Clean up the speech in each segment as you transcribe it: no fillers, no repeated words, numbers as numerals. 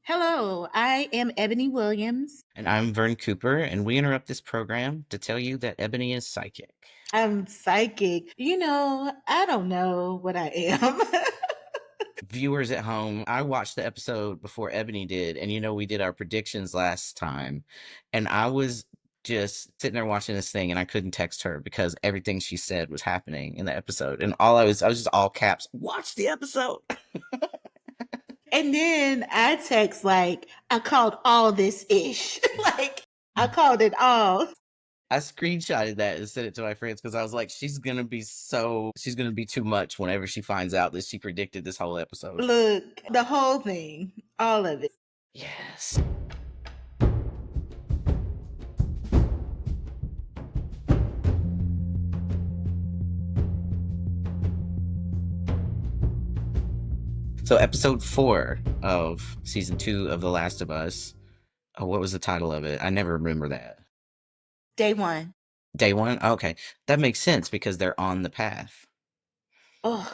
Hello, I am Ebony Williams. And I'm Vern Cooper, and we interrupt this program to tell you that Ebony is psychic. I'm psychic. I don't know what I am. Viewers at home, I watched the episode before Ebony did, and we did our predictions last time, and I was just sitting there watching this thing, and I couldn't text her because everything she said was happening in the episode, and I was just all caps, watch the episode. And then I text like I called all this ish. Like I called it all. I screenshotted that and sent it to my friends because I was like, she's gonna be too much whenever she finds out that she predicted this whole episode. Look, the whole thing, all of it. Yes. So, episode 4 of season 2 of The Last of Us. Oh, what was the title of it? I never remember that. Day one. Day 1? Okay. That makes sense because they're on the path. Oh,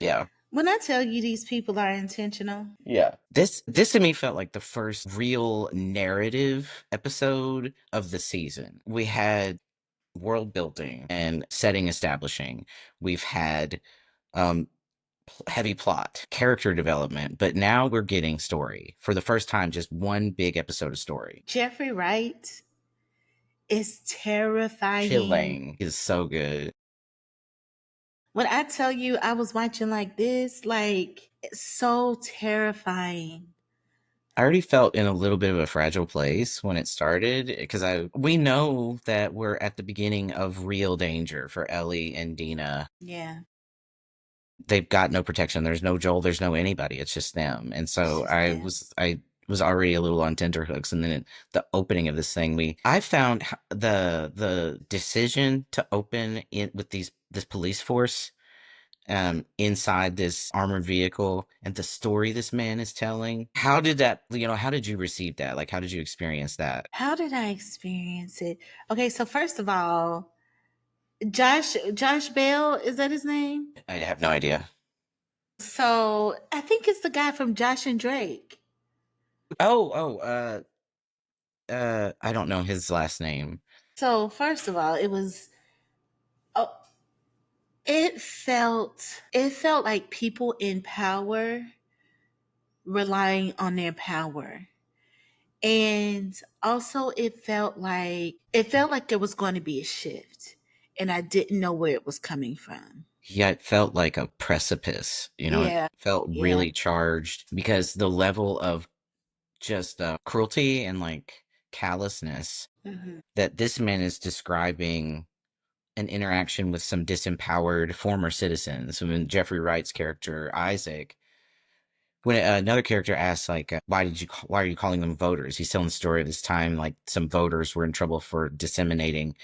Yeah. when I tell you these people are intentional. Yeah. This to me felt like the first real narrative episode of the season. We had world building and setting establishing. We've had um heavy plot, character development, but now we're getting story. For the first time, just one big episode of story. Jeffrey Wright is terrifying. Chilling is so good. When I tell you I was watching like this, like it's so terrifying. I already felt in a little bit of a fragile place when it started because we know that we're at the beginning of real danger for Ellie and Dina. Yeah. They've got no protection. There's no Joel. There's no anybody. It's just them. And so I was already a little on tenterhooks. And then the opening of this thing, I found the decision to open it with this police force inside this armored vehicle and the story this man is telling. How did how did you receive that? Like, how did you experience that? How did I experience it? Okay, so first of all, Josh Bell, is that his name? I have no idea. So I think it's the guy from Josh and Drake. I don't know his last name. So first of all, oh, it felt like people in power relying on their power. And also it felt like there was going to be a shift and I didn't know where it was coming from. Yeah, it felt like a precipice. It Yeah. felt Yeah. really charged because the level of just cruelty and like callousness Mhm. that this man is describing an interaction with some disempowered former citizens. When Jeffrey Wright's character Isaac, when another character asks like, why are you calling them voters? He's telling the story of this time like some voters were in trouble for disseminating.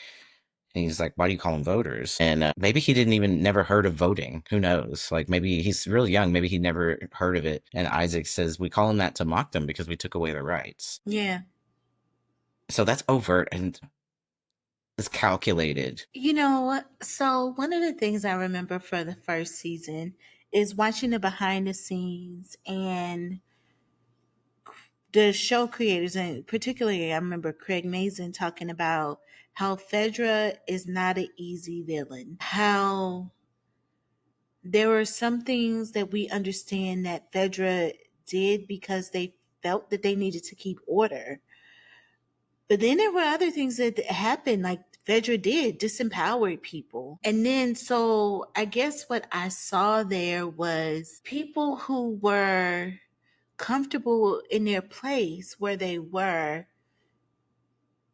And he's like, why do you call them voters? And maybe he didn't even never heard of voting. Who knows? Like maybe he's really young. Maybe he never heard of it. And Isaac says, we call them that to mock them because we took away their rights. Yeah. So that's overt and it's calculated. So one of the things I remember for the first season is watching the behind the scenes and the show creators, and particularly I remember Craig Mazin talking about how Fedra is not an easy villain. How there were some things that we understand that Fedra did because they felt that they needed to keep order. But then there were other things that happened, like Fedra did, disempowered people. And then, so I guess what I saw there was people who were comfortable in their place where they were,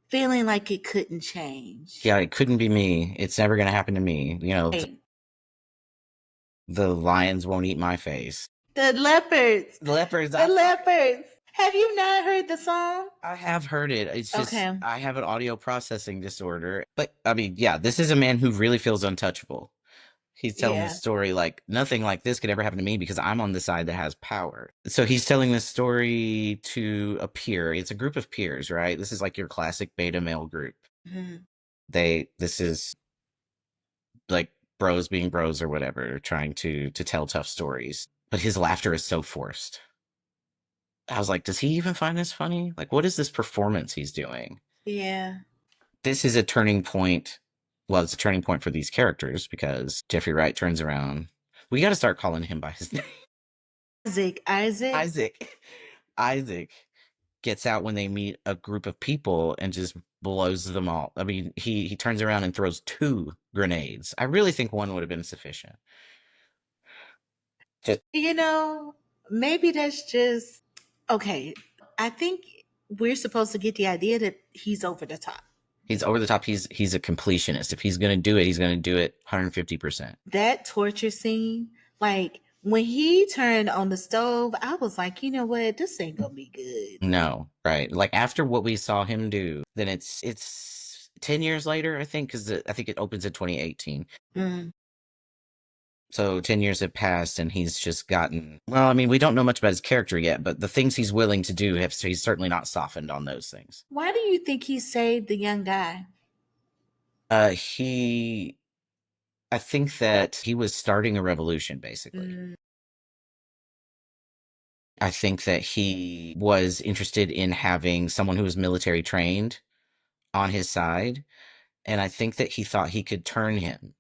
feeling like it couldn't change. Yeah, it couldn't be me. It's never going to happen to me. Right. The lions won't eat my face. The leopards. The leopards. The leopards. Have you not heard the song? I have heard it. It's just Okay. I have an audio processing disorder. But I mean, yeah, this is a man who really feels untouchable. He's telling Yeah. this story like nothing like this could ever happen to me because I'm on the side that has power. So he's telling this story to a peer. It's a group of peers, right? This is like your classic beta male group. Mhm. This is like bros being bros or whatever, trying to tell tough stories. But his laughter is so forced. I was like, does he even find this funny? Like, what is this performance he's doing? Yeah. This is a turning point. Well, it's a turning point for these characters because Jeffrey Wright turns around. We got to start calling him by his name. Isaac. Isaac. Isaac gets out when they meet a group of people and just blows them all. I mean, he turns around and throws 2 grenades. I really think one would have been sufficient. Just, You know, maybe that's just okay. I think we're supposed to get the idea that he's over the top. he's over the top. He's a completionist. If he's gonna do it, he's gonna do it 150%. That torture scene, like when he turned on the stove, I was like, you know what, this ain't gonna be good. No, right? Like after what we saw him do, then it's 10 years later, I think, because I think it opens in 2018. Mm. So 10 years have passed, and he's just gotten. Well, I mean, we don't know much about his character yet, but the things he's willing to do, he's certainly not softened on those things. Why do you think he saved the young guy? He, I think that he was starting a revolution, basically. Mm. I think that he was interested in having someone who was military trained on his side, and I think that he thought he could turn him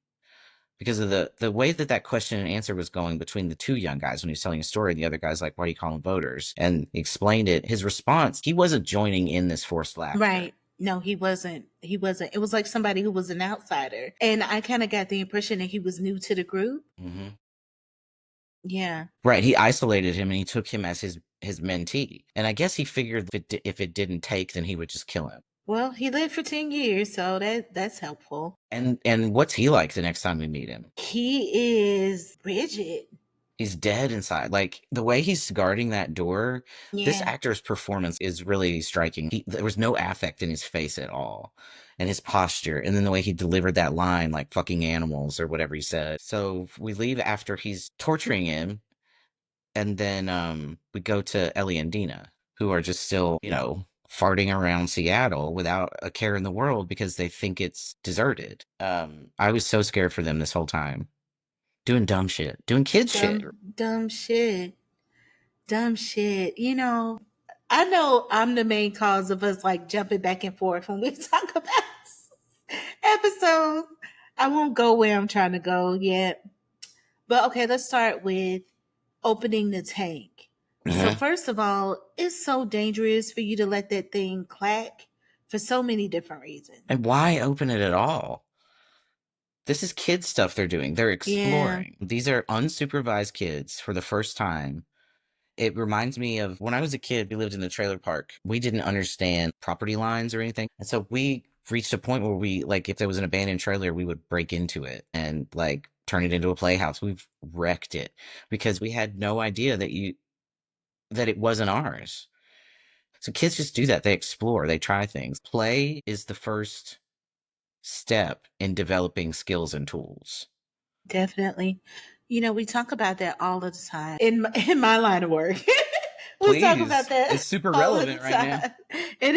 because of the way that that question and answer was going between the 2 young guys when he was telling a story. The other guy's like, "Why do you call them voters?" And he explained it. His response, he wasn't joining in this forced laughter. Right. No, he wasn't. He wasn't. It was like somebody who was an outsider. And I kind of got the impression that he was new to the group. Hmm. Yeah. Right. He isolated him and he took him as his mentee. And I guess he figured if it didn't take, then he would just kill him. Well, he lived for 10 years, so that's helpful. And what's he like the next time we meet him? He is rigid. He's dead inside. Like the way he's guarding that door, this Yeah. actor's performance is really striking. There was no affect in his face at all, and his posture, and then the way he delivered that line, like "fucking animals" or whatever he said. So we leave after he's torturing him, and then we go to Ellie and Dina, who are just still, farting around Seattle without a care in the world because they think it's deserted. I was so scared for them this whole time, doing dumb shit, doing kids shit. Dumb shit. Dumb shit. You know, I know I'm the main cause of us like jumping back and forth when we talk about episodes. I won't go where I'm trying to go yet. But okay, let's start with opening the tank. So, Mhm. first of all, it's so dangerous for you to let that thing clack for so many different reasons. And why open it at all? This is kid stuff they're doing. They're Yeah. exploring. These are unsupervised kids for the first time. It reminds me of when I was a kid, we lived in a trailer park. We didn't understand property lines or anything. And so we reached a point where we, like, if there was an abandoned trailer, we would break into it and, like, turn it into a playhouse. We've wrecked it because we had no idea that it wasn't ours. So kids just do that. They explore, they try things. Play is the first step in developing skills and tools. Definitely. You know, we talk about that all the time in my line of work. We talk about Please. It's that super all the relevant right now. time. It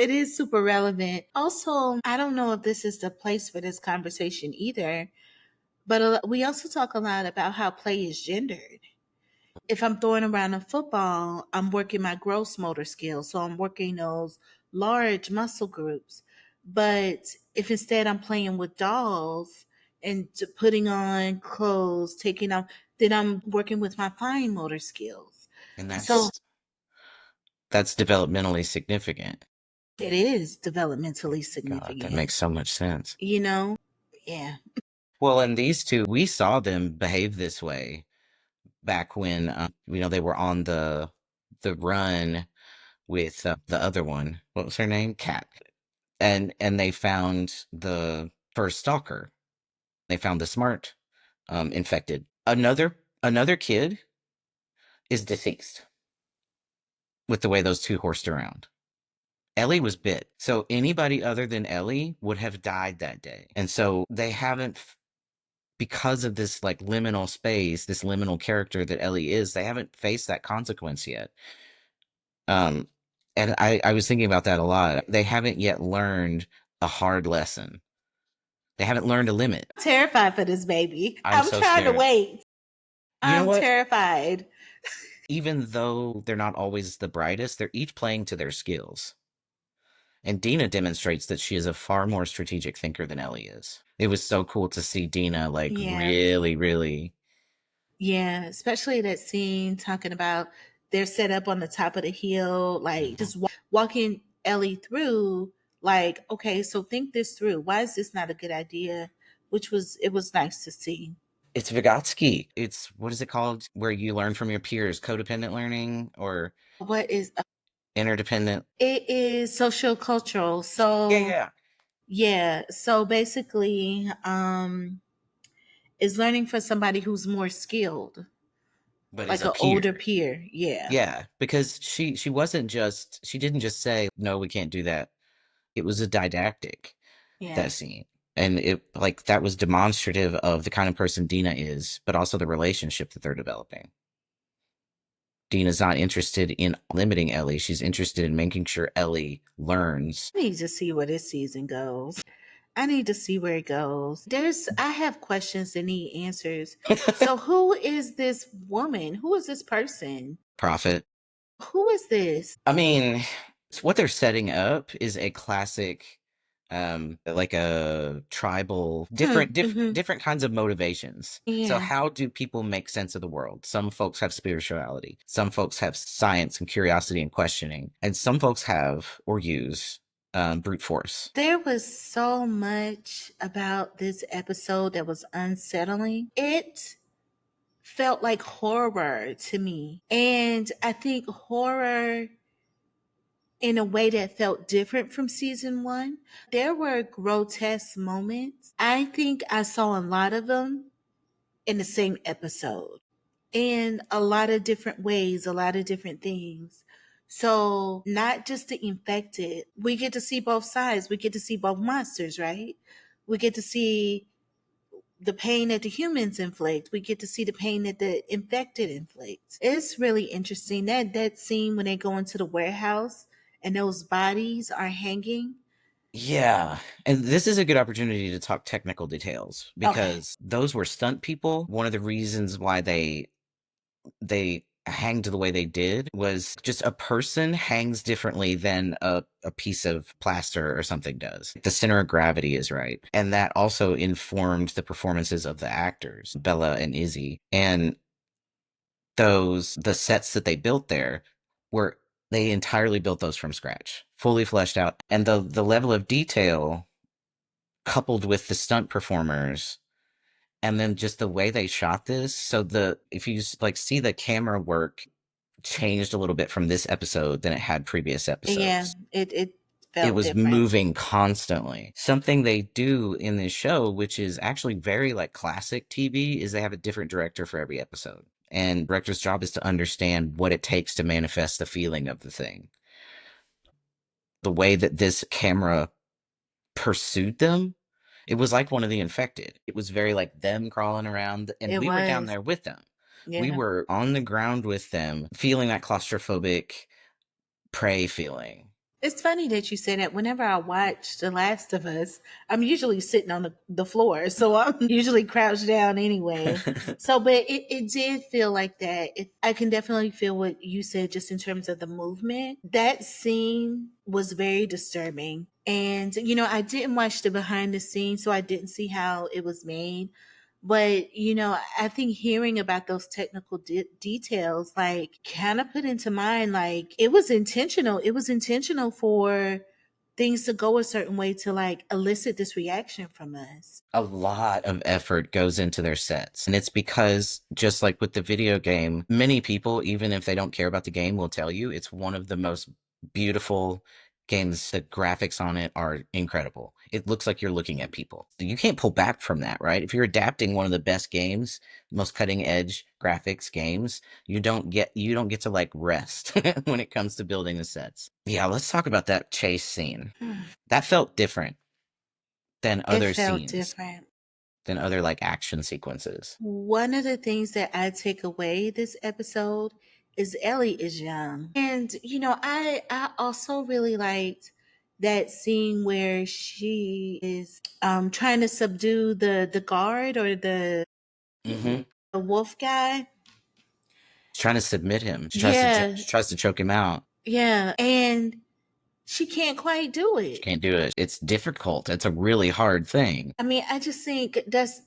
is super relevant. Also, I don't know if this is the place for this conversation either, but we also talk a lot about how play is gendered. If I'm throwing around a football, I'm working my gross motor skills. So I'm working those large muscle groups. But if instead I'm playing with dolls and putting on clothes, taking off, then I'm working with my fine motor skills. And So that's developmentally significant. it is developmentally God, that significant, makes so much sense. you know? Yeah, Well, and these two, we saw them behave this way back when they were on the run with the other one. What was her name? Cat. And they found the first stalker. They found the smart infected. Another kid is deceased with the way those two horsed around. Ellie was bit. So anybody other than Ellie would have died that day. And so they haven't, because of this like liminal space, this liminal character that Ellie is, they haven't faced that consequence yet. Um, and I was thinking about that a lot. They haven't yet learned a hard lesson. They haven't learned a limit. terrified for this baby. I'm I'm so trying to scared. wait. You know I'm what? terrified. Even though they're not always the brightest, they're each playing to their skills. And Dina demonstrates that she is a far more strategic thinker than Ellie is. It was so cool to see Dina like Yeah. really, really. Yeah, especially that scene talking about they're set up on the top of the hill, like Mhm. just walking Ellie through, like, okay, so think this through. Why is this not a good idea? Which was, it was nice to see. It's Vygotsky. It's what is it called? Where you learn from your peers, codependent learning or What is interdependent? it is social cultural. Yeah, So yeah. yeah, so basically, is learning from somebody who's more skilled, But is like a an older peer. peer. Yeah. Yeah, because she wasn't just she didn't just say no, we can't do that. It was a didactic, Yeah. that scene. And it like that was demonstrative of the kind of person Dina is, but also the relationship that they're developing. Dina's not interested in limiting Ellie. She's interested in making sure Ellie learns. I need to see where this season goes. I need to see where it goes. I have questions that need answers. So, who is this woman? Who is this person? Profit. Who is this? I mean, what they're setting up is a classic, like a tribal, Hmm. different kinds of motivations. So Yeah. how do people make sense of the world? Some folks have spirituality, some folks have science and curiosity and questioning, and some folks have or use brute force. There was so much about this episode that was unsettling. It felt like horror to me. And I think horror in a way that felt different from season one. There were grotesque moments. I think I saw a lot of them in the same episode in a lot of different ways, a lot of different things. So, not just the infected, we get to see both sides. We get to see both monsters, right? We get to see the pain that the humans inflict. We get to see the pain that the infected inflict. It's really interesting that scene when they go into the warehouse and those bodies are hanging. Yeah. And this is a good opportunity to talk technical details Okay. because those were stunt people. One of the reasons why they hanged the way they did was just a person hangs differently than a piece of plaster or something does. The center of gravity is right. And that also informed the performances of the actors, Bella and Izzy. And the sets that they built there were, they entirely built those from scratch, fully fleshed out. And the level of detail coupled with the stunt performers and then just the way they shot this. So if you like see the camera work changed a little bit from this episode than it had previous Yeah, episodes. it It felt was different. moving constantly. Something they do in this show, which is actually very like classic TV, is they have a different director for every episode. And director's job is to understand what it takes to manifest the feeling of the thing. The way that this camera pursued them, it was like one of the infected. It was very like them crawling around, and It we were down was. there with them. We Yeah. were on the ground with them, feeling that claustrophobic prey feeling. It's funny that you say that. Whenever I watch The Last of Us, I'm usually sitting on the floor. So I'm usually crouched down anyway. So, but it did feel like that. I can definitely feel what you said just in terms of the movement. That scene was very disturbing. And, I didn't watch the behind the scenes, so I didn't see how it was made. But, I think hearing about those technical details, like, kind of put into mind, like, it was intentional. It was intentional for things to go a certain way to, like, elicit this reaction from us. A lot of effort goes into their sets. And it's because, just like with the video game, many people, even if they don't care about the game, will tell you it's one of the most beautiful games. The graphics on it are incredible. It looks like you're looking at people. You can't pull back from that, right? If you're adapting one of the best games, most cutting edge graphics games, you don't get to like rest when it comes to building the sets. Yeah, let's talk about that chase scene. That felt different than It other felt scenes, different. than other like action sequences. One of the things that I take away this episode is Ellie is young. And I also really liked that scene where she is trying to subdue the guard or the Hmm. wolf guy. She's trying to submit him. Yeah, She tries to choke him out. yeah, and she can't quite do She it. can't do it. It's difficult. It's a really hard thing. I mean, I just think that's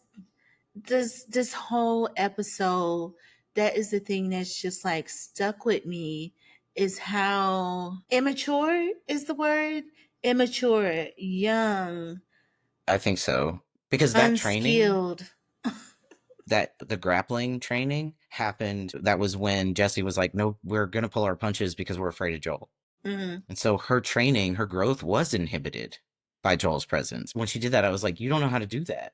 this whole episode, that is the thing that's just like stuck with me, is how immature is the word, immature, young, I think so. Because that training, unskilled. that the grappling training happened, that was when Jesse was like, no, we're going to pull our punches because we're afraid of Joel. Mm. And so her training, her growth was inhibited by Joel's presence. When she did that, I was like, you don't know how to do that.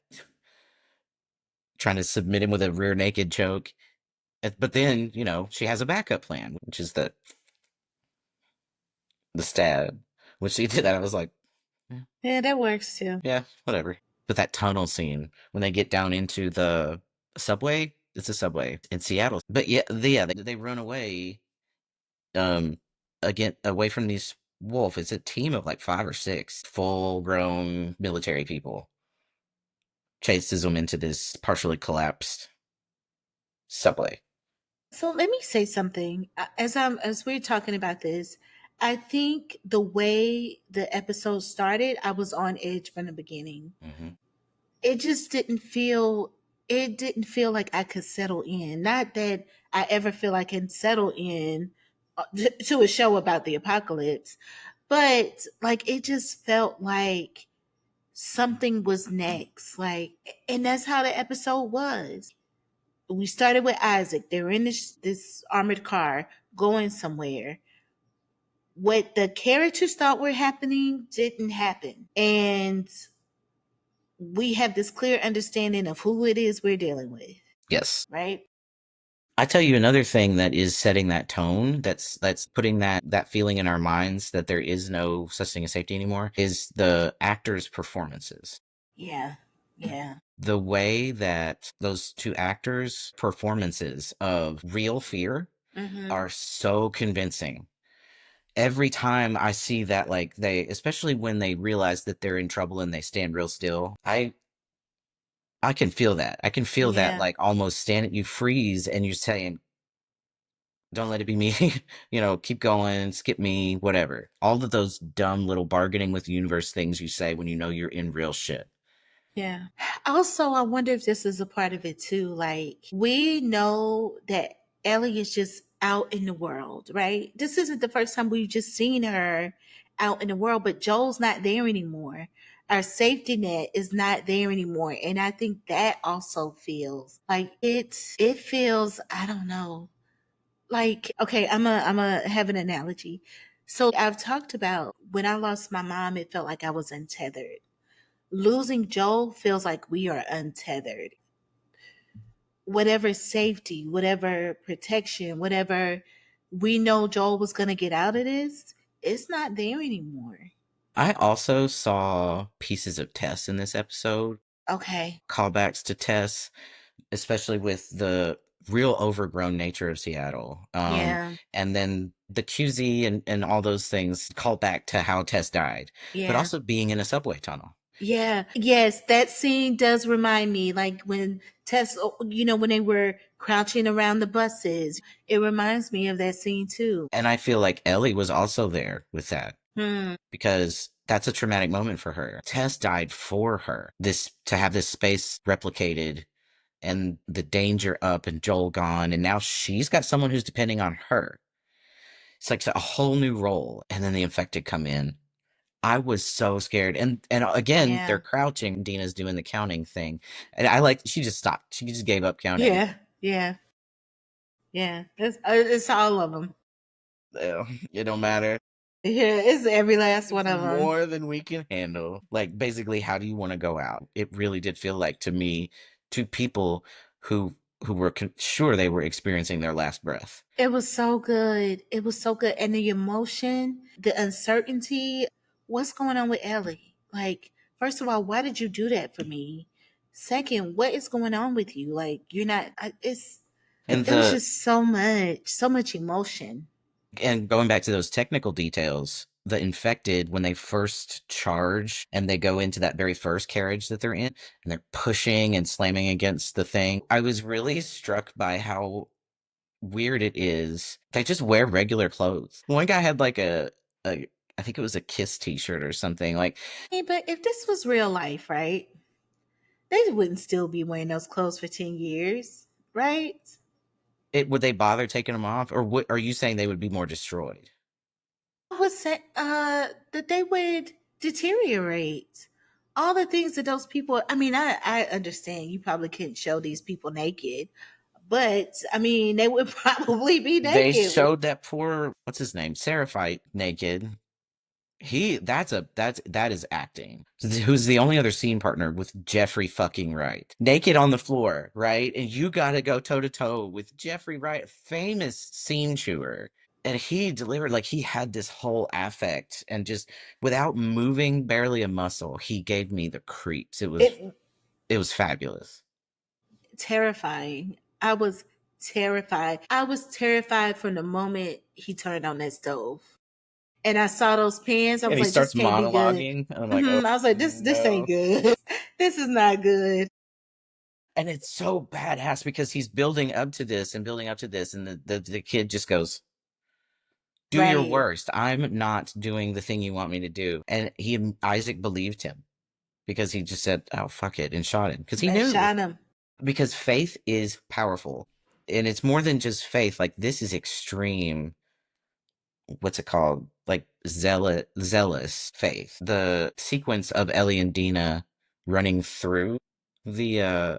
Trying to submit him with a rear naked choke. But then, she has a backup plan, which is the stab. When she did that, I was like, yeah, Yeah, that works too. yeah, whatever. But that tunnel scene when they get down into the subway, it's a subway in Seattle. But yeah, they run away, um, again away from these wolf. It's a team of like 5 or 6 full-grown military people. Chases them into this partially collapsed subway. So let me say something. As we're talking about this, I think the way the episode started, I was on edge from the beginning. Hmm. It just didn't feel like I could settle in. Not that I ever feel I can settle in to a show about the apocalypse, but like it just felt like something was next. Like, and that's how the episode was. We started with Isaac. They're in this armored car going somewhere. What the characters thought were happening didn't happen. And we have this clear understanding of who it is we're dealing with, Yes. right? I tell you another thing that is setting that tone, that's putting that feeling in our minds that there is no such thing as safety anymore, is the actors' performances. Yeah. Yeah. The way that those 2 actors' performances of real fear Mm-hmm. are so convincing. Every time I see that, like, especially when they realize that they're in trouble and they stand real still, I can feel that. I can feel that, Yeah. like, almost stand, you freeze and you're saying, don't let it be me. Keep going, skip me, whatever. All of those dumb little bargaining with the universe things you say when you know you're in real shit. Yeah. Also, I wonder if this is a part of it too. Like, we know that Ellie is just out in the world, right? This isn't the first time we've just seen her out in the world, but Joel's not there anymore. Our safety net is not there anymore. And I think that also feels like it feels, I don't know. Like, okay, I'm a have an analogy. So I've talked about when I lost my mom, it felt like I was untethered. Losing Joel feels like we are untethered. Whatever safety, whatever protection, whatever we know Joel was going to get out of this, it's not there anymore. I also saw pieces of Tess in this episode, Okay. callbacks to Tess, especially with the real overgrown nature of Seattle. Yeah. And then the QZ and all those things call back to how Tess died, but Yeah. also being in a subway tunnel. Yeah. Yes, that scene does remind me, like when Tess, when they were crouching around the buses, it reminds me of that scene too. And I feel like Ellie was also there with that Hmm. because that's a traumatic moment for her. Tess died for her. This to have this space replicated and the danger up and Joel gone, and now she's got someone who's depending on her. It's like a whole new role, and then the infected come in. I was so scared, and again they're Yeah. crouching. Dina's doing the counting thing, and I like she just stopped. She just gave up counting. Yeah. Yeah. Yeah. It's all of them. It don't matter. Yeah, it's every last It's one of them. more than we can handle. Like, basically, how do you want to go out? It really did feel like to me, to people who were sure they were experiencing their last breath. It was so good. It was so good. And the emotion, the uncertainty, what's going on with Ellie? Like, first of all, why did you do that for me? Second, what is going on with you? Like, you're not, And it was the just so much emotion. and going back to those technical details, the infected, when they first charge and they go into that very first carriage that they're in, and they're pushing and slamming against the thing, I was really struck by how weird it is. They just wear regular clothes. One guy had like a I think it was a Kiss t-shirt or something. Like Hey, but if this was real life, right? They wouldn't still be wearing those clothes for 10 years, right? it would they bother taking them off, or what are you saying they would be more destroyed? I would say that they would deteriorate. All the things that those people, I mean, I understand you probably couldn't show these people naked, but I mean, they would probably be They naked. showed that poor what's his name? Seraphite naked. That is acting. Who's the only other scene partner with Jeffrey fucking Wright. Naked on the floor, right? And you gotta go toe to toe with Jeffrey Wright, famous scene chewer. And he delivered like he had this whole affect and just without moving barely a muscle, he gave me the creeps. It It was fabulous. terrifying. I was terrified. I was terrified from the moment he turned on that stove. And I saw those pans. I And was he like, this starts can't be good. monologuing. And I'm like, oh I was like, this ain't no. good. This is not good. And it's so badass because he's building up to this and building up to this, and the kid just goes, "Do your Right. worst. I'm not doing the thing you want me to do." And Isaac believed him because he just said, "Oh fuck it," and shot him because he And knew. shine him. Because faith is powerful, and it's more than just faith. Like this is extreme. What's it called? Like zealous faith. The sequence of Ellie and Dina running through the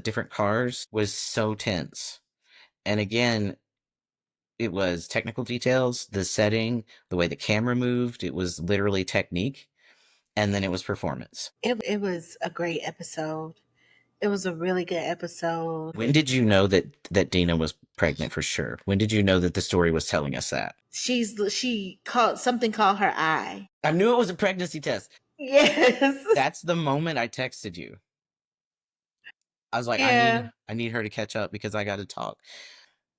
different cars was so tense. And again, it was technical details, the setting, the way the camera moved. It was literally technique, and then it was performance. It was a great episode. It was a really good episode. When did you know that Dina was pregnant for sure? When did you know that the story was telling us that? She called something called her eye. I knew it was a pregnancy test. Yes. That's the moment I texted you. I was like, Yeah. I need her to catch up because I got to talk.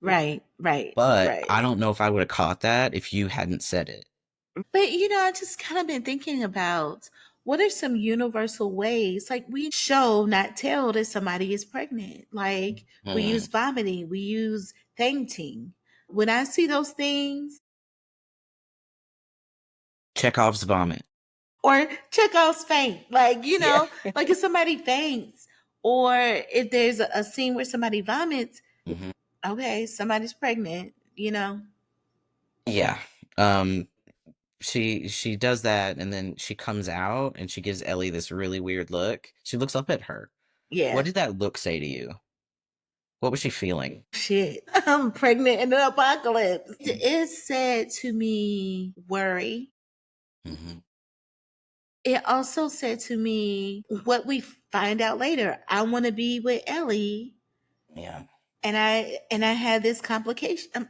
Right, right, But right. I don't know if I would have caught that if you hadn't said it. But I just kind of been thinking about what are some universal ways, like we show, not tell that somebody is pregnant. Like we use Mm. vomiting, we use fainting. When I see those things, Chekhov's vomit. or Chekhov's faint, like Yeah. like if somebody faints, or if there's a scene where somebody vomits, Hmm. okay, somebody's pregnant. Yeah. She does that, and then she comes out and she gives Ellie this really weird look. She looks up at her. What Yeah, did that look say to you? What was she feeling? shit. I'm pregnant in the apocalypse. It said to me, worry. Hmm. It also said to me what we find out later. I want to be with Ellie, Yeah. and I had this complication.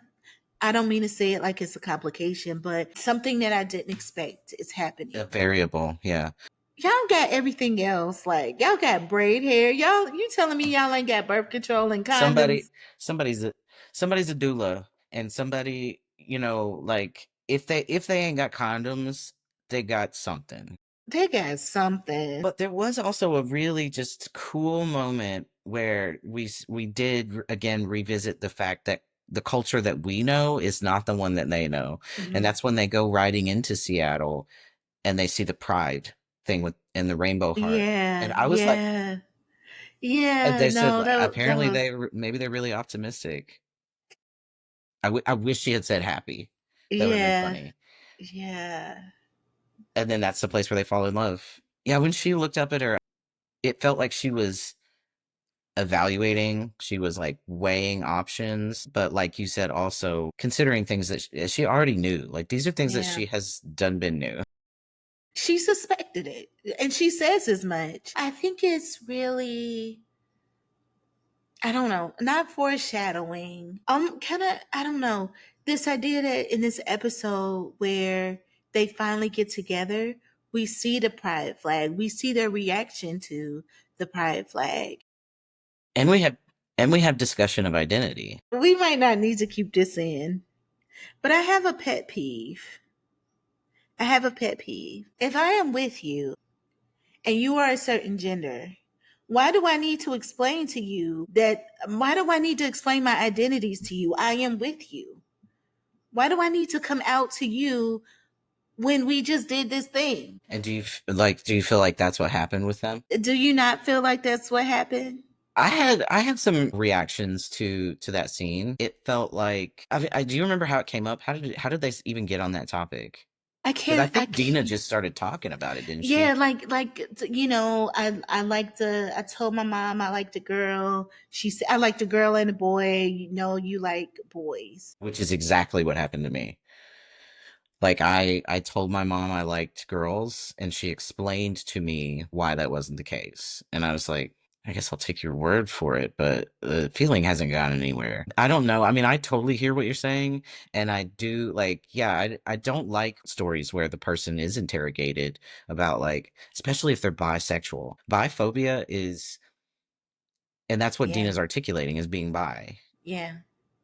I don't mean to say it like it's a complication, but something that I didn't expect is A happening. variable. Yeah. Y'all got everything else. Like y'all got braid hair. You telling me y'all ain't got birth control and Somebody condoms? somebody's a somebody's a doula, and somebody, like if they ain't got condoms, they got something. They got something. But there was also a really just cool moment where we did again revisit the fact that the culture that we know is not the one that they know. And Mhm. that's when they go riding into Seattle and they see the pride thing with and the rainbow heart. And Yeah, I was like, yeah, yeah. they said No, like that apparently was maybe they're really optimistic. I wish she had said happy. That would have been yeah, funny. yeah, And then that's the place where they fall in love. Yeah, when she looked up at her, it felt like she was evaluating, she was like weighing options, but like you said, also considering things that she already knew. Like these are things that yeah. she has done been knew. She suspected it, and she says as much. I think it's really, I don't know, not foreshadowing. Kind of, I don't know. This idea that in this episode where they finally get together, we see the pride flag. We see their reaction to the pride flag. And we have discussion of identity. We might not need to keep this in, but I have a pet peeve. I have a pet peeve. If I am with you and you are a certain gender, Why do I need to explain to you that? Why do I need to explain my identities to you? I am with you. Why do I need to come out to you when we just did this thing? And do you feel like that's what happened with them? Do you not feel like that's what happened? I had some reactions to that scene. It felt like I do you remember how it came up? How did they even get on that topic? I Because I can't. I think Dina can't. just started talking about it, didn't Yeah, she? I liked the. I told my mom I liked the girl. She said I liked the girl and the boy. You like boys. Which is exactly what happened to me. Like I told my mom I liked girls, and she explained to me why that wasn't the case. And I was like, I guess I'll take your word for it, but the feeling hasn't gone anywhere. I don't know. I mean, I totally hear what you're saying, and I do like, yeah, I don't like stories where the person is interrogated about like, especially if they're bisexual. Biphobia is, and that's what Yeah, Dina's articulating is being bi. yeah,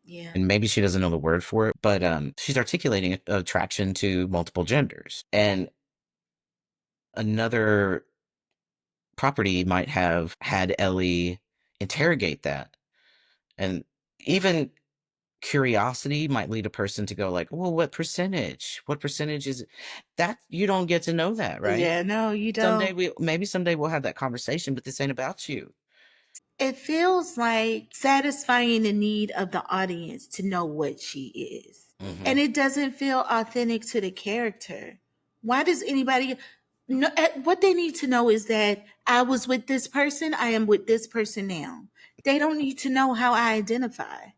yeah, And maybe she doesn't know the word for it, but she's articulating attraction to multiple genders. And another property might have had Ellie interrogate that. And even curiosity might lead a person to go like, well, what percentage? What percentage is it? That you don't get to know that, right? yeah. No, you don't. Maybe someday we'll have that conversation, but this ain't about you. It feels like satisfying the need of the audience to know what she is. And Hmm. it doesn't feel authentic to the character. Why does anybody no, what they need to know is that I was with this person, I am with this person now. They don't need to know how I identify.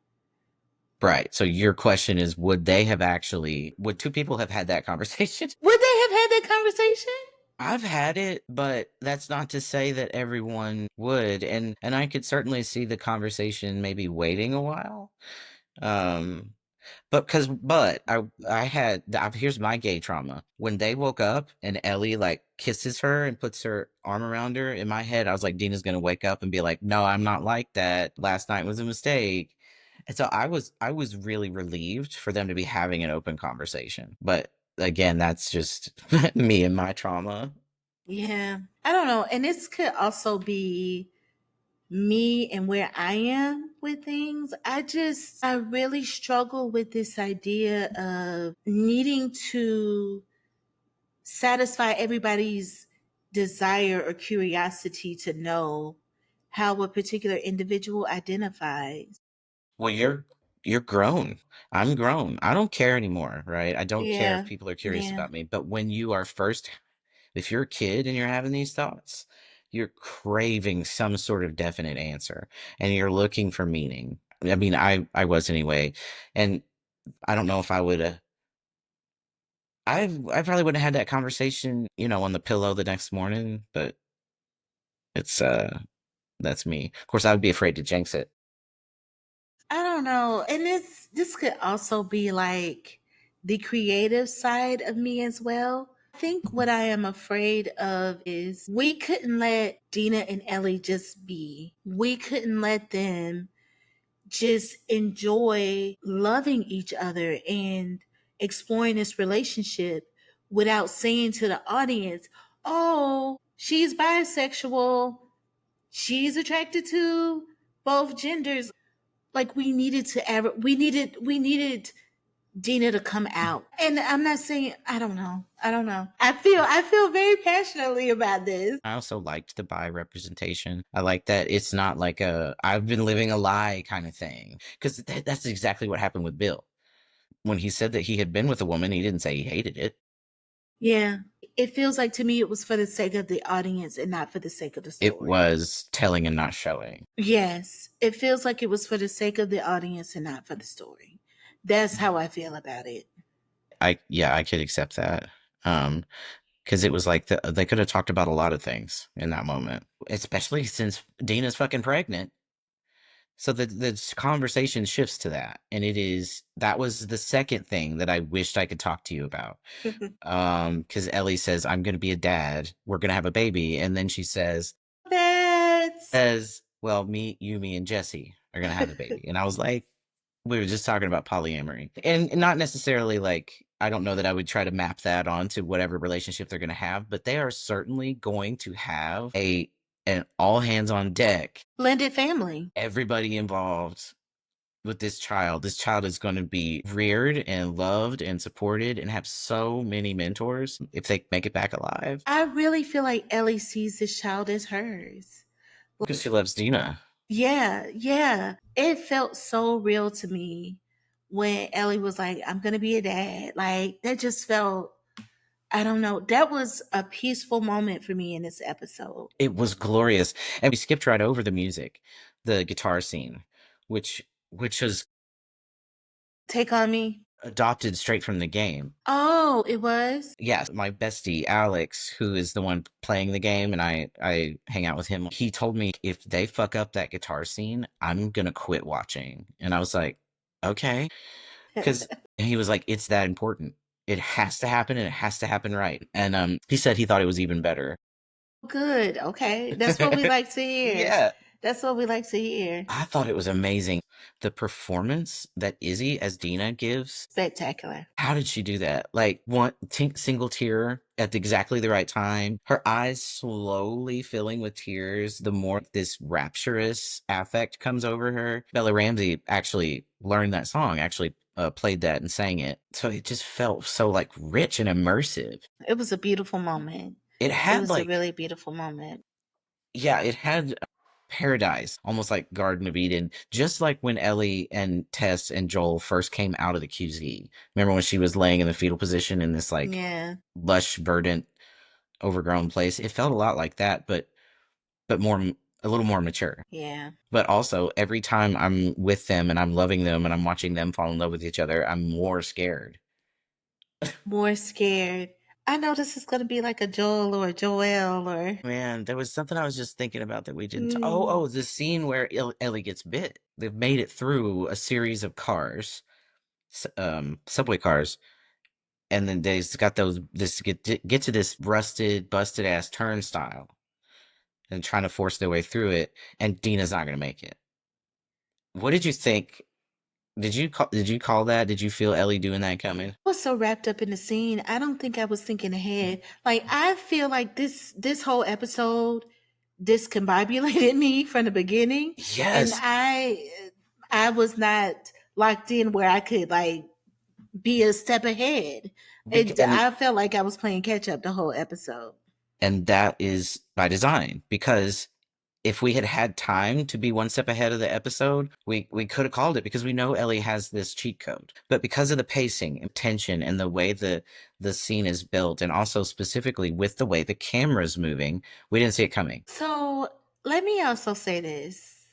Right. So your question is, would two people have had that conversation? Would they have had that conversation? I've had it, but that's not to say that everyone would, and I could certainly see the conversation maybe waiting a while. Um, but I had here's my gay trauma. When they woke up and Ellie like kisses her and puts her arm around her, in my head I was like, Dina's gonna wake up and be like, no, I'm not like that. Last night was a mistake. And so I was really relieved for them to be having an open conversation. But again, that's just me and my trauma. Yeah. I don't know. And this could also be me and where I am with things. I really struggle with this idea of needing to satisfy everybody's desire or curiosity to know how a particular individual identifies. Well, you're grown. I'm grown. I don't care anymore, right? I don't care if Yeah. people are curious Yeah. about me. But when you are first, if you're a kid and you're having these thoughts, you're craving some sort of definite answer and you're looking for meaning. I mean, I was anyway. And I don't know if I would have I probably wouldn't have had that conversation, on the pillow the next morning, but it's that's me. Of course, I would be afraid to jinx it. I don't know. And this could also be like the creative side of me as well. I think what I am afraid of is we couldn't let Dina and Ellie just be. We couldn't let them just enjoy loving each other and exploring this relationship without saying to the audience, "Oh, she's bisexual. She's attracted to both genders." Like we needed Dina to come out. And I'm not saying I don't know. I feel very passionately about this. I also liked the bi representation. I like that it's not like a I've been living a lie kind of thing. Because that's exactly what happened with Bill. When he said that he had been with a woman, he didn't say he hated it. Yeah. It feels like to me it was for the sake of the audience and not for the sake of the It story. was telling and not showing. Yes. It feels like it was for the sake of the audience and not for the story. That's how I feel about it. Yeah, I could accept that. Um, because it was like they could have talked about a lot of things in that moment, especially since Dina's fucking pregnant. So the conversation shifts to that, and that was the second thing that I wished I could talk to you about. Because Ellie says, I'm gonna be a dad, we're gonna have a baby, and then she That's says, well, me, and Jesse are gonna have a baby. And I was like, we were just talking about polyamory. And not necessarily like I don't know that I would try to map that onto whatever relationship they're gonna have, but they are certainly going to have a and all hands on deck. Blended family. Everybody involved with this child. This child is going to be reared and loved and supported and have so many mentors if they make it back alive. I really feel like Ellie sees this child as hers. Because she loves Dina. Yeah, yeah. It felt so real to me when Ellie was like, I'm going to be a dad. Like, that just felt, I don't know, that was a peaceful moment for me in this episode. It was glorious. And we skipped right over the music, the guitar scene, which was Take on me. adopted straight from the game. Oh, it was? Yes, my bestie Alex, who is the one playing the game, and I hang out with him. He told me if they fuck up that guitar scene, I'm gonna quit watching. And I was like, okay, because he was like, it's that important. It has to happen, and it has to happen right. And he said he thought it was even better. Good. Okay. That's what we like to hear. Yeah, That's what we like to hear. I thought it was amazing. The performance that Izzy as Dina gives. Spectacular. How did she do that? Like one single tear at exactly the right time. Her eyes slowly filling with tears. The more this rapturous affect comes over her. Bella Ramsey actually learned that song, actually played that and sang it. So it just felt so like rich and immersive. It was a beautiful moment. It It had was a like, really beautiful moment. yeah, it had paradise, almost like Garden of Eden, just like when Ellie and Tess and Joel first came out of the QZ. Remember when she was laying in the fetal position in this like Yeah. lush, verdant, overgrown place? It felt a lot like that, but more a little more mature. Yeah. But also, every time I'm with them and I'm loving them and I'm watching them fall in love with each other, I'm more scared. More scared. I know this is going to be like a Joel or a Joel or. Man, there was something I was just thinking about that we didn't. Mm. Oh, the scene where Ellie gets bit. They've made it through a series of cars, subway cars, and then they've got those. This get to this rusted, busted ass turnstile, and trying to force their way through it. And Dina's not gonna make it. What did you think? Did you call that? Did you feel Ellie doing that coming? I was so wrapped up in the scene. I don't think I was thinking ahead. Like I feel like this whole episode discombobulated me from the beginning, and Yes, I was not locked in where I could like be a step ahead. and I felt like I was playing catch up the whole episode. that is by design because if we had had time to be one step ahead of the episode, we could have called it because we know Ellie has this cheat code. But because of the pacing and tension and the way the scene is built, and also specifically with the way the camera's moving, we didn't see it coming. So let me also say this.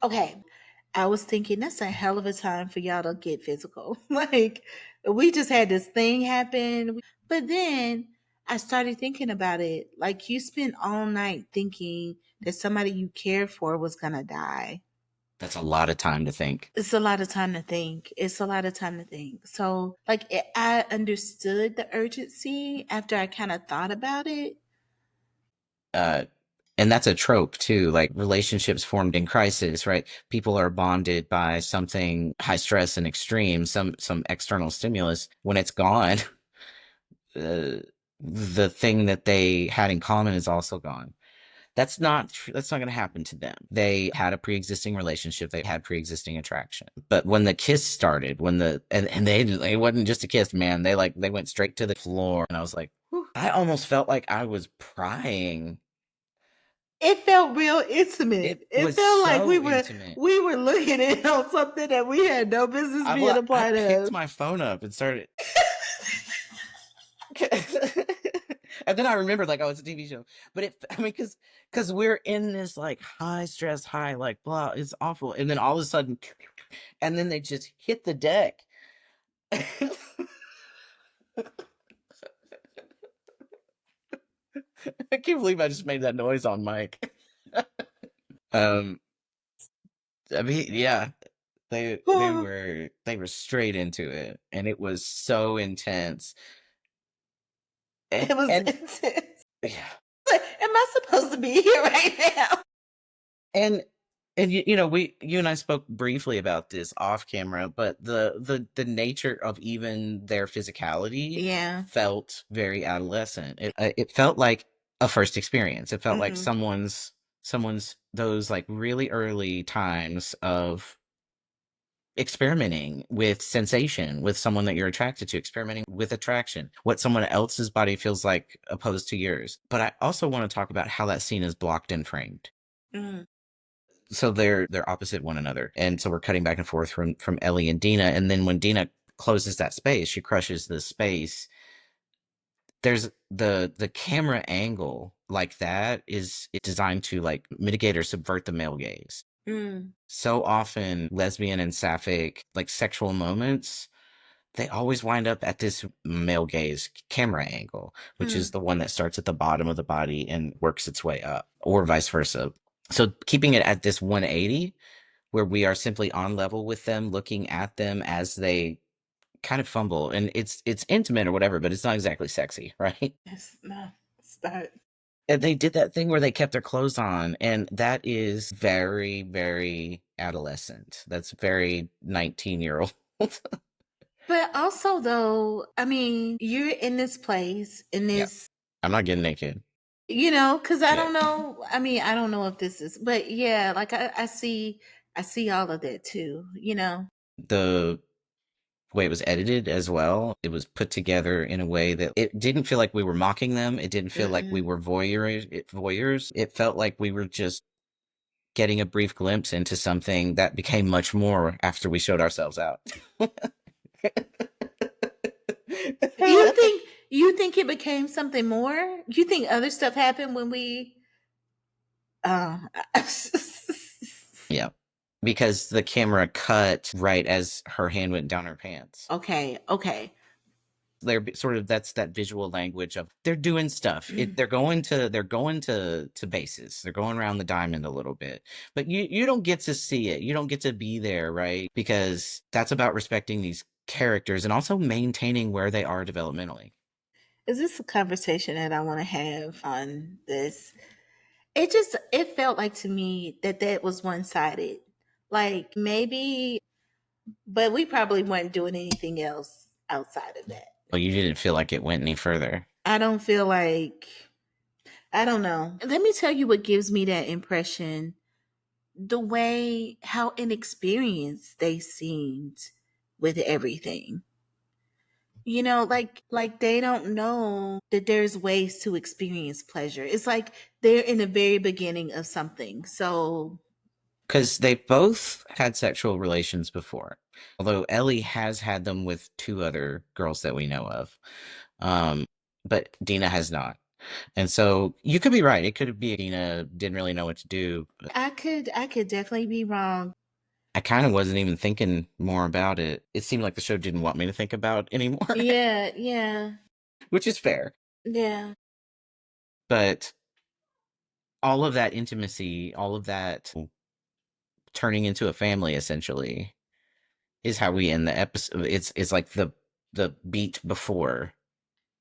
Okay, I was thinking that's a hell of a time for y'all to get physical. Like we just had this thing happen, but then I started thinking about it. Like you spent all night thinking that somebody you cared for was gonna die. That's a lot of time to think. It's a lot of time to think. It's a lot of time to think. So, like, I understood the urgency after I kind of thought about it. Uh, and that's a trope too, like relationships formed in crisis, right? People are bonded by something high stress and extreme, some external stimulus. When it's gone, uh, the thing that they had in common is also gone. That's not going to happen to them. They had a pre-existing relationship. They had pre-existing attraction. But when the kiss started, when the and they it wasn't just a kiss, man. They went straight to the floor, and I was like, whew. I almost felt like I was prying. It felt real intimate. It It was felt like so intimate. we were looking in on something that we had no business being a I part picked of. my phone up and started. And then I remembered like, oh, it's a TV show. But I mean, because we're in this like high stress, high like blah, it's awful. And then all of a sudden, and then they just hit the deck. I can't believe I just made that noise on mic. um, I mean, yeah, they were straight into it, and it was so intense. It was And intense. yeah, Like, am I supposed to be here right now? and you and I spoke briefly about this off camera, but the nature of even their physicality Yeah. felt very adolescent. It felt like a first experience. It felt like Mm, someone's those like really early times of experimenting with sensation with someone that you're attracted to, experimenting with attraction, what someone else's body feels like opposed to yours. But I also want to talk about how that scene is blocked and framed. mm, So they're opposite one another. And so we're cutting back and forth from Ellie and Dina. And then when Dina closes that space, she crushes the space. There's the camera angle like that is designed to like mitigate or subvert the male gaze. mm, So often lesbian and sapphic like sexual moments, they always wind up at this male gaze camera angle, which is mm. the one that starts at the bottom of the body and works its way up, or vice versa. So keeping it at this 180, where we are simply on level with them, looking at them as they kind of fumble, and it's intimate or whatever, but it's not exactly sexy, right? It's not. Start. And they did that thing where they kept their clothes on, and that is very, very adolescent. That's very 19-year-old. But also, though, I mean, you're in this place, in Yeah, this, I'm not getting naked. because I Yeah, don't know. I mean, I don't know if this is, but yeah, like I see all of that too. the way it was edited as well, it was put together in a way that it didn't feel like we were mocking them. It didn't feel like we Mm-mm. were voyeurs. It felt like we were just getting a brief glimpse into something that became much more after we showed ourselves out. You think you think it became something more? You think other stuff happened when we? Uh, Yeah, because the camera cut right as her hand went down her pants. okay, okay. They're sort of that's that visual language of they're doing stuff. They're going to bases. They're going around the diamond a little bit, but you don't get to see it. You don't get to be there, right? Because that's about respecting these characters and also maintaining where they are developmentally. Is this a conversation that I want to have on this? It felt like to me that that was one sided. Like maybe, but we probably weren't doing anything else outside of that. Well, you didn't feel like it went any further. I don't feel like, I don't know. Let me tell you what gives me that impression. The way how inexperienced they seemed with everything. Like they don't know that there's ways to experience pleasure. It's like they're in the very beginning of something. So Because they both had sexual relations before, although Ellie has had them with two other girls that we know of, um, but Dina has not. And so you could be right. It could be Dina didn't really know what to do. I could definitely be wrong. I kind of wasn't even thinking more about it. It seemed like the show didn't want me to think about anymore, Yeah, yeah, which is fair. yeah. But all of that intimacy, all of that turning into a family essentially is how we end the episode. It's like the beat before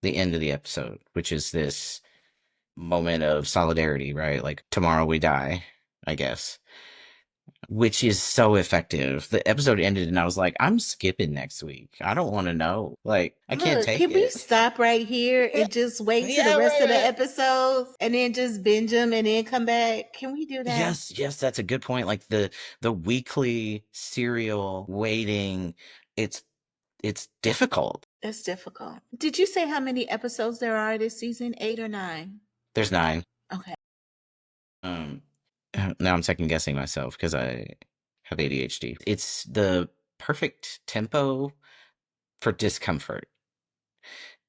the end of the episode, which is this moment of solidarity, right? Like tomorrow we die, I guess, which is so effective. The episode ended and I was like, I'm skipping next week. I don't want to know. Like, I can't Look, take can we it. stop right here and just wait to the Yeah, rest right, of the right. episodes and then just binge them and then come back? Can we do that? Yes, yes, that's a good point. Like the weekly serial waiting, it's it's difficult. That's difficult. Did you say how many episodes there are this season? 8 or 9? There's 9. Okay. Um now I'm second guessing myself because I have ADHD. It's the perfect tempo for discomfort.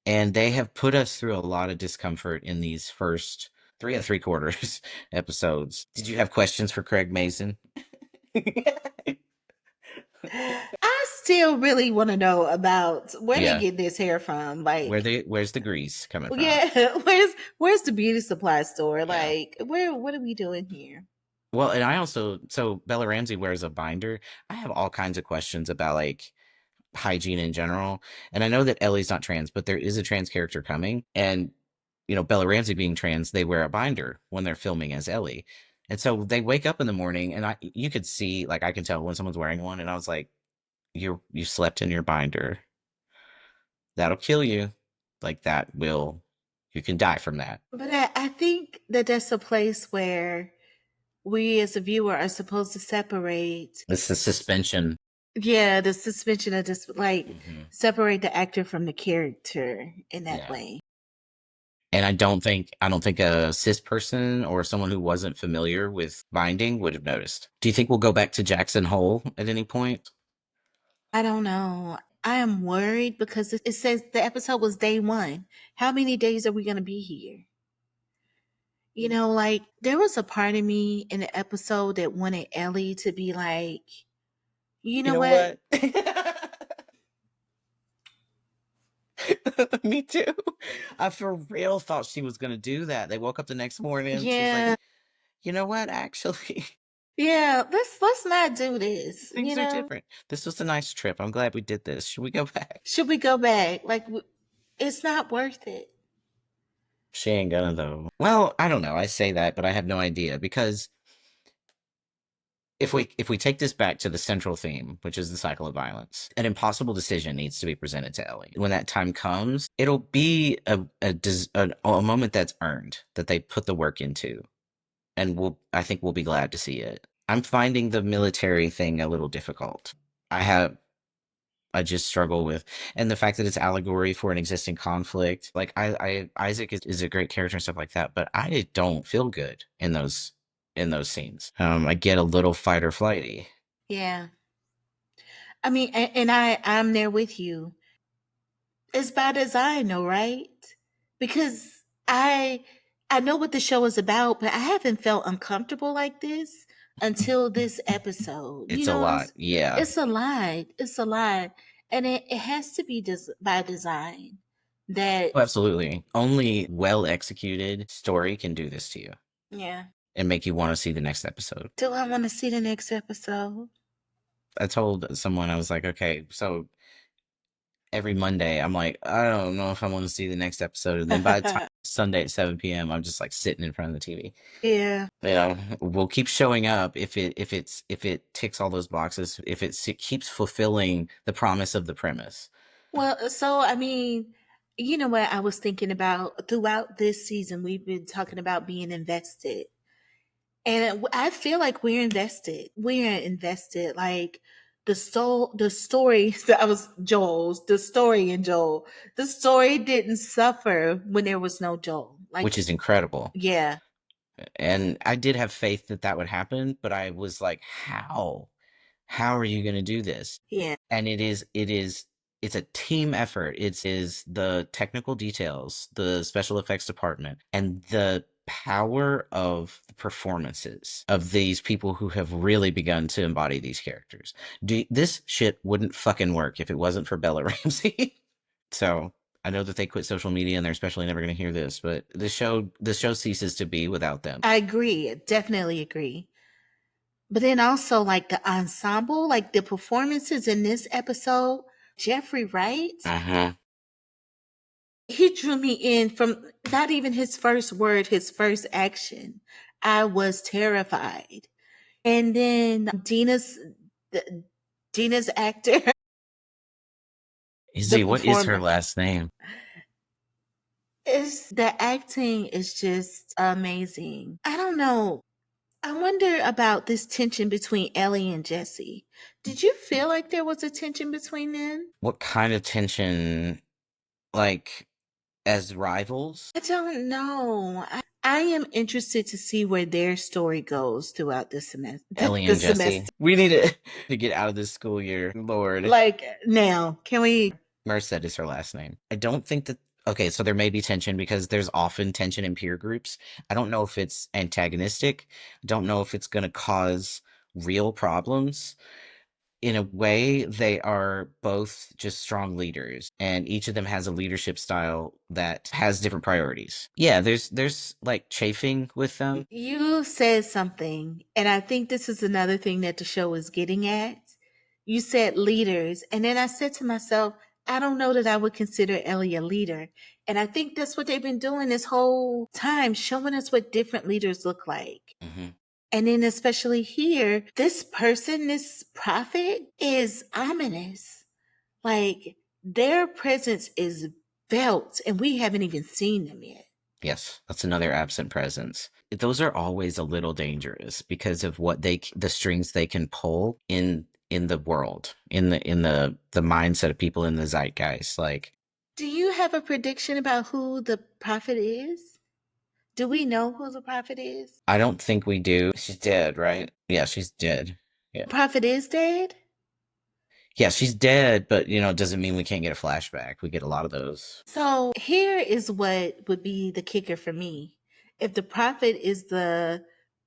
And they have put us through a lot of discomfort in these first 3 and 3/4 episodes. Did you have questions for Craig Mason? I still really want to know about where they Yeah. get this hair from. Like, Where's the grease coming from? yeah, where's the beauty supply store? Yeah. Like, what are we doing here? Well, and I also so Bella Ramsey wears a binder. I have all kinds of questions about like hygiene in general. And I know that Ellie's not trans, but there is a trans character coming. And Bella Ramsey being trans, they wear a binder when they're filming as Ellie. And so they wake up in the morning and you could see, like I can tell when someone's wearing one, and I was like, you slept in your binder. That'll kill you. Like that will you can die from that. But I think that that's a place where we as a viewer are supposed to separate. It's the suspension. Yeah, the suspension of just like Hmm. separate the actor from the character in that Yeah. way. And I don't think a cis person or someone who wasn't familiar with binding would have noticed. Do you think we'll go back to Jackson Hole at any point? I don't know. I am worried because it says the episode was day one. How many days are we going to be here? Like there was a part of me in the episode that wanted Ellie to be like, you You know know what? what? Me too. I for real thought she was gonna do that. They woke up the next morning. She's like, Yeah, you know what? Actually, yeah. Let's not do this. things are different. This was a nice trip. I'm glad we did this. Should we go back? Should we go back? Like, it's not worth it. She ain't gonna though. Well, I don't know. I say that, but I have no idea because if we take this back to the central theme, which is the cycle of violence, an impossible decision needs to be presented to Ellie. When that time comes, it'll be a moment that's earned, that they put the work into, and I think we'll be glad to see it. I'm finding the military thing a little difficult. I have I just struggle with, and the fact that it's allegory for an existing conflict. Like Isaac is a great character and stuff like that, but I don't feel good in those scenes. I get a little fight or flighty. Yeah. I mean, and I'm there with you. It's by design, though, right? Because I know what the show is about, but I haven't felt uncomfortable like this until this episode. You It's a know what lot, yeah. It's a lot. It's a lot, and it has to be by design. That Oh, absolutely. Only well executed story can do this to you yeah. and make you want to see the next episode. Do I want to see the next episode? I told someone, I was like, okay, so every Monday, I'm like, I don't know if I want to see the next episode. And then by the time Sunday at 7 p.m., I'm just like sitting in front of the TV. Yeah. You know, we'll keep showing up if it ticks all those boxes, if it keeps fulfilling the promise of the premise. Well, so I mean, you know what I was thinking about throughout this season, we've been talking about being invested. And I feel like we're invested. We're invested. Like the story that was Joel's, the story in Joel. The story didn't suffer when there was no Joel. Like, Which is incredible. yeah, And I did have faith that that would happen, but I was like, how? How are you going to do this? yeah. And it's a team effort. It is the technical details, the special effects department, and the power of the performances of these people who have really begun to embody these characters. This shit wouldn't fucking work if it wasn't for Bella Ramsey. So I know that they quit social media and they're especially never going to hear this, but the show ceases to be without them. I agree. Definitely agree. But then also like the ensemble, like the performances in this episode, Jeffrey Wright, Uh-huh. he drew me in from not even his first word, his first action. I was terrified. And then the, Dina's actor, the Izzy, what is her performer, last name? is the acting is just amazing. I don't know. I wonder about this tension between Ellie and Jesse. Did you feel like there was a tension between them? What kind of tension, like, as rivals? I don't know. I am interested to see where their story goes throughout the semester. Ellie The and Jesse. semester. We need to get out of this school year. Lord. Like now, can we? Merced is her last name. I don't think that. Okay, so there may be tension because there's often tension in peer groups. I don't know if it's antagonistic. I don't know if it's going to cause real problems. In a way, they are both just strong leaders, and each of them has a leadership style that has different priorities. Yeah, there's like chafing with them. You said something, and I think this is another thing that the show is getting at. You said leaders, and then I said to myself, I don't know that I would consider Ellie a leader. And I think that's what they've been doing this whole time, showing us what different leaders look like. Hmm. And then, especially here, this person, this prophet, is ominous. Like, their presence is felt, and we haven't even seen them yet. Yes, that's another absent presence. Those are always a little dangerous because of what the strings they can pull in the world, in the mindset of people in the zeitgeist. Like, Do you have a prediction about who the prophet is? Do we know who the prophet is? I don't think we do. She's dead, right? Yeah, she's dead. Yeah. Prophet is dead? Yeah, she's dead, but it doesn't mean we can't get a flashback. We get a lot of those. So here is what would be the kicker for me. If the prophet is the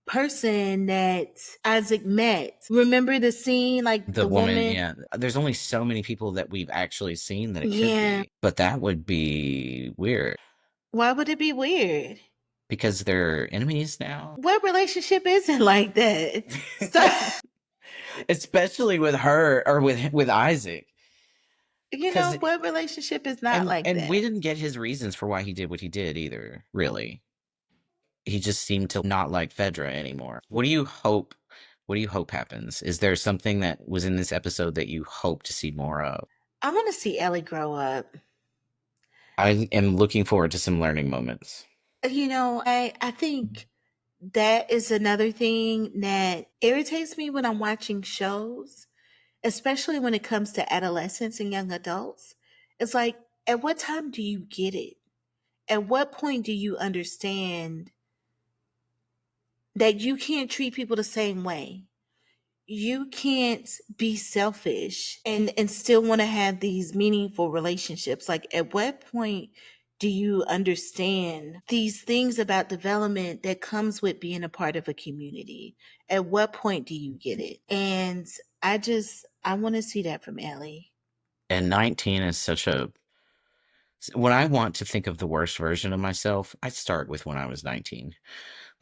person that Isaac met, remember the scene, like The the woman, woman? yeah. There's only so many people that we've actually seen that it could Yeah. be. But that would be weird Why would it be weird? because they're enemies now. What relationship isn't like that? So, Especially with her or with Isaac. Cuz what relationship is not like and we that? didn't get his reasons for why he did what he did either, really. He just seemed to not like Fedra anymore. What do you hope happens? Is there something that was in this episode that you hope to see more of? I want to see Ellie grow up. I am looking forward to some learning moments. I think that is another thing that irritates me when I'm watching shows, especially when it comes to adolescents and young adults. It's like, at what time do you get it? At what point do you understand that you can't treat people the same way? You can't be selfish and still want to have these meaningful relationships. Like, at what point do you understand these things about development that comes with being a part of a community? At what point do you get it? And I want to see that from Ellie. And 19 is such a when I want to think of the worst version of myself, I start with when I was 19.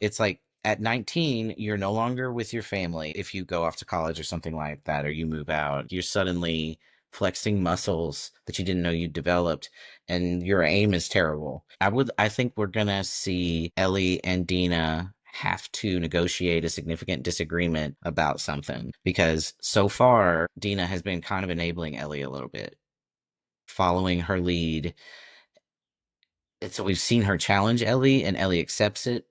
It's like at 19, you're no longer with your family. If you go off to college or something like that, or you move out, you're suddenly flexing muscles that you didn't know you developed, and your aim is terrible. I think we're gonna see Ellie and Dina have to negotiate a significant disagreement about something because so far Dina has been kind of enabling Ellie a little bit, following her lead. And so we've seen her challenge Ellie, and Ellie accepts it.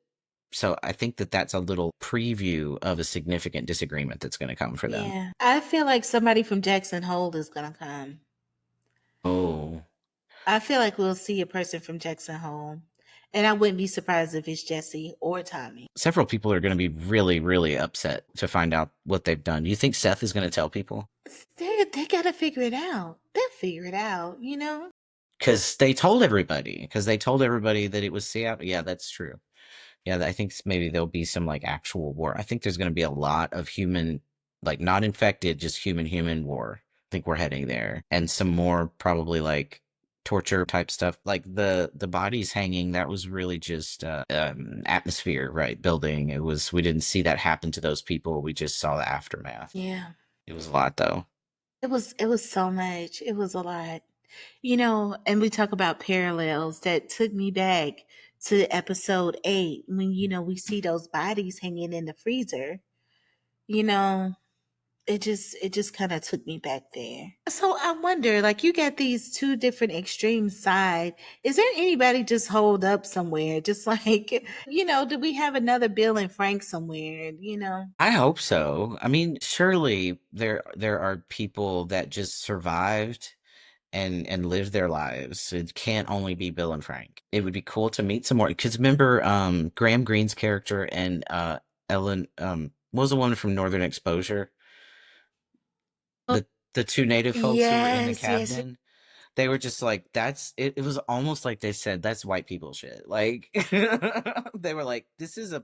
So I think that that's a little preview of a significant disagreement that's going to come for them. Yeah. I feel like somebody from Jackson Hole is going to come. Oh, I feel like we'll see a person from Jackson Hole. And I wouldn't be surprised if it's Jesse or Tommy. several people are going to be really, really upset to find out what they've done. Do you think Seth is going to tell people? They got to figure it out. They'll figure it out. Because they told everybody that it was Seattle. Yeah, that's true. Yeah, I think maybe there'll be some like actual war. I think there's going to be a lot of human, like not infected, just human war. I think we're heading there, and some more probably like torture type stuff. Like the bodies hanging, that was really just atmosphere, right? Building. We didn't see that happen to those people. We just saw the aftermath. Yeah. It was a lot though. It was so much. It was a lot. And we talk about parallels that took me back to episode 8 when we see those bodies hanging in the freezer. You know, it just kind of took me back there. So I wonder, like, you got these two different extreme side. Is there anybody just hold up somewhere? Just like, do we have another Bill and Frank somewhere? I hope so. I mean, surely there are people that just survived and live their lives. It can't only be Bill and Frank. It would be cool to meet some more. Because remember, Graham Greene's character and Ellen, what was the one from Northern Exposure? The two native folks who were in the Yes, yes. cabin. They were just like, that's it. It was almost like they said, that's white people shit. Like they were like, this is a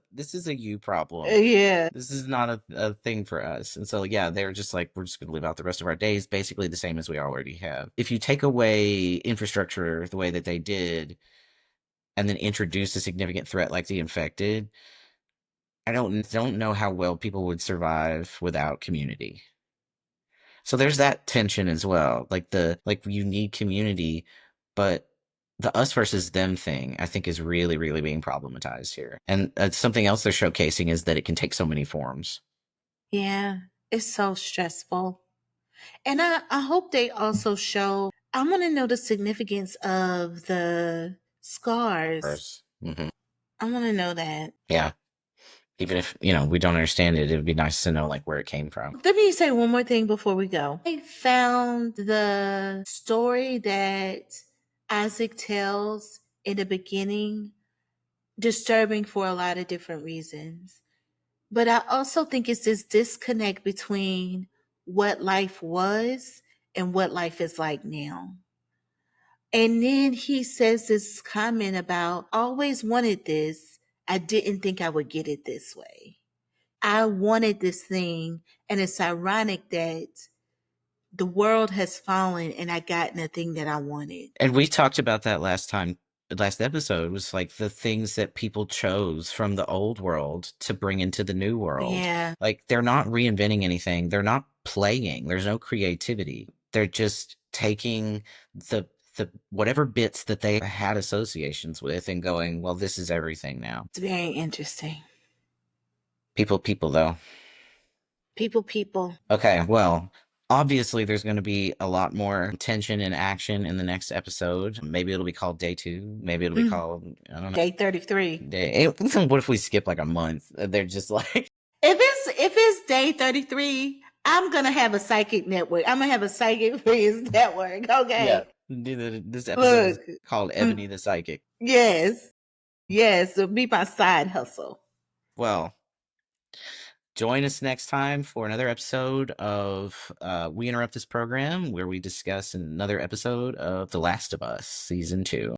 you problem. Yeah. This is not a thing for us. And so yeah, they were just like, we're just gonna live out the rest of our days basically the same as we already have. If you take away infrastructure the way that they did and then introduce a significant threat like the infected, I don't know how well people would survive without community. So there's that tension as well. Like you need community, but the us versus them thing I think is really, really being problematized here. And something else they're showcasing is that it can take so many forms. Yeah. It's so stressful. And I hope they also show, I want to know the significance of the scars Hmm. I want to know that. Yeah. Even if, you know, we don't understand it, it would be nice to know like where it came from. Let me say one more thing before we go. I found the story that Isaac tells in the beginning disturbing for a lot of different reasons. But I also think it's this disconnect between what life was and what life is like now. And then he says this comment about, always wanted this. I didn't think I would get it this way. I wanted this thing. And it's ironic that the world has fallen and I got the thing that I wanted. And we talked about that last episode was like the things that people chose from the old world to bring into the new world. Yeah. Like they're not reinventing anything. They're not playing. There's no creativity. They're just taking the the whatever bits that they had associations with and going, well, this is everything now. It's very interesting. People though. People. Okay, well, obviously there's going to be a lot more tension and action in the next episode. Maybe it'll be called day 2. Maybe it'll be called, I don't know. Day 33. What if we skip like a month? They're just like, If it's day 33, I'm gonna have a psychic network. I'm gonna have a psychic friends network. yeah. Okay. This episode is Look. called mm, Ebony the Psychic. Yes. Yes. It'll be my side hustle. Well, join us next time for another episode of We Interrupt This Program, where we discuss another episode of The Last of Us Season 2.